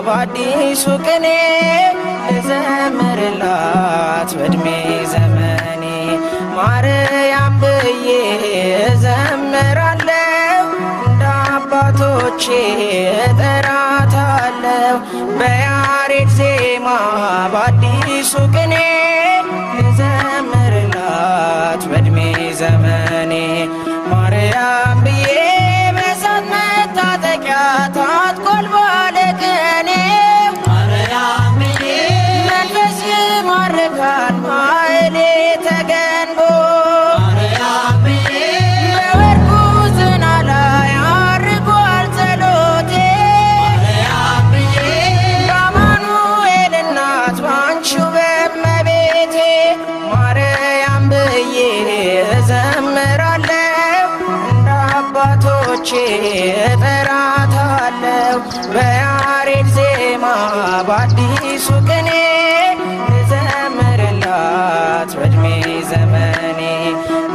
በአዲሱ ቅኔ ልዘምርላት በዕድሜ ዘመኔ ማርያም ብዬ እዘምራለሁ እንደ አባቶቼ እጠራታለሁ በያሬድ ዜማ በአዲሱ ቅኔ ልዘምርላት በዕድሜ ዘመኔ ማርያም ብዬ በእሳት መታጠቂያ ታጥቋል ባለቅኔው ማርያም ብዬ መንፈስ ይማርካል ማኅሌተ ገንቦ ማርያም ብዬ በወርቁ ዝና ላይ አርጓል ጸሎቴ ማርያም ብዬ በአማኑኤል እናት ባንቺው በእመቤቴ ማርያም ብዬ እዘምራለሁ እንደ አባቶቼ እጠራታለሁ በያሬድ ዜማ በአዲሱ ቅኔ ልዘምርላት በዕድሜ ዘመኔ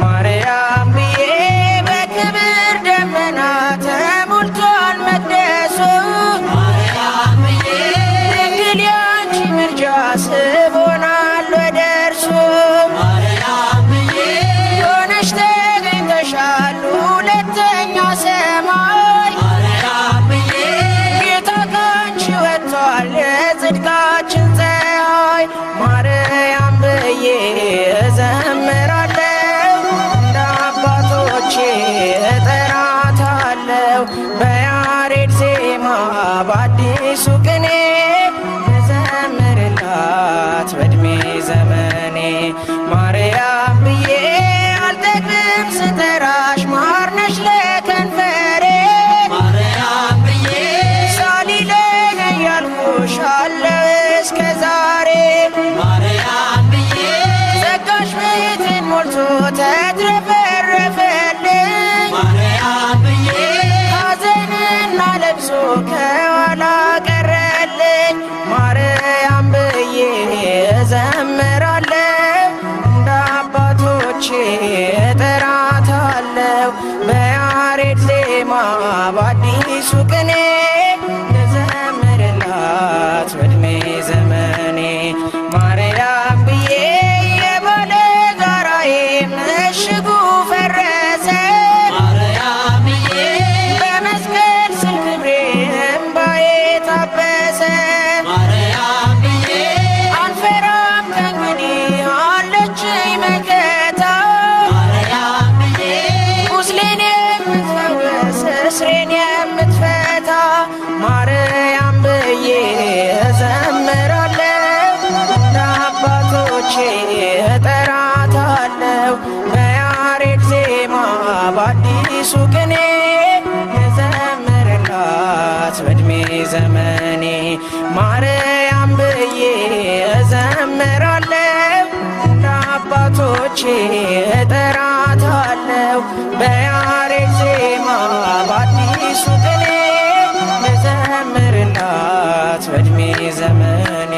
ማርያም ብዬ በክብር ደመና ተሞልቷል መቅደሱ ማርያም ብዬ ድንግል ያንቺ ምልጃ ስቦናል ወደ እርሱ ማርያም ብዬ ሆነሽ ተገኝተሻል ሁለተኛ ሰማይ ማርያም ብዬ ጌታ ካንቺ ወጥቷል የጽድቃችን ፀሐይ ማርያም ብዬ እዘምራለሁ እንደ አባቶቼ እጠራታለሁ በያሬድ ዜማ በአዲሱ ቅኔ ልዘምርላት በዕድሜ ዘመኔ ማርያም ብዬ አልጠግብም ስጠራሽ ማር ነሽ ለከንፈሬ ማርያም ብዬ ሳሊለኝ እያልኩሽ አለሁ እስከ ዛሬ ማርያም ብዬ ጸጋሽ ቤቴን ሞልቶ ተትረፈረፈልኝ ማርያም ብዬ ሐዘንና ለቅሶ ከኋላ ቀረልኝ ማርያም ብዬ እዘምራለሁ እንደ አባቶቼ እጠራታለሁ በያሬድ ዜማ በአዲሱ ቅኔ ልዘምርላት በዕድሜ ዘመኔ ማርያም ብዬ የባለጋራዬ ምሽጉ ፈረሰ ማርያም ብዬ በመስቀል ስር ክብሬ እምባዬ ታበሰ ማርያም ብዬ አልፈራም ከእንግዲህ አለችኝ መከታ ማርያም ብዬ ቁስሌን የምትፈውስ እስሬን የምትፈታ ማርያም ብዬ እዘምራለሁ እንደ አባቶቼ እጠራታለሁ በያሬድ ዜማ በአዲሱ ቅኔ ልዘምርላት በዕድሜ ዘመኔ ማርያም ብዬ እዘምራለሁ እንደ አባቶቼ እጠራታለሁ በያሬድ ዜማ በአዲሱ ቅኔ ልዘምርላት በዕድሜ ዘመኔ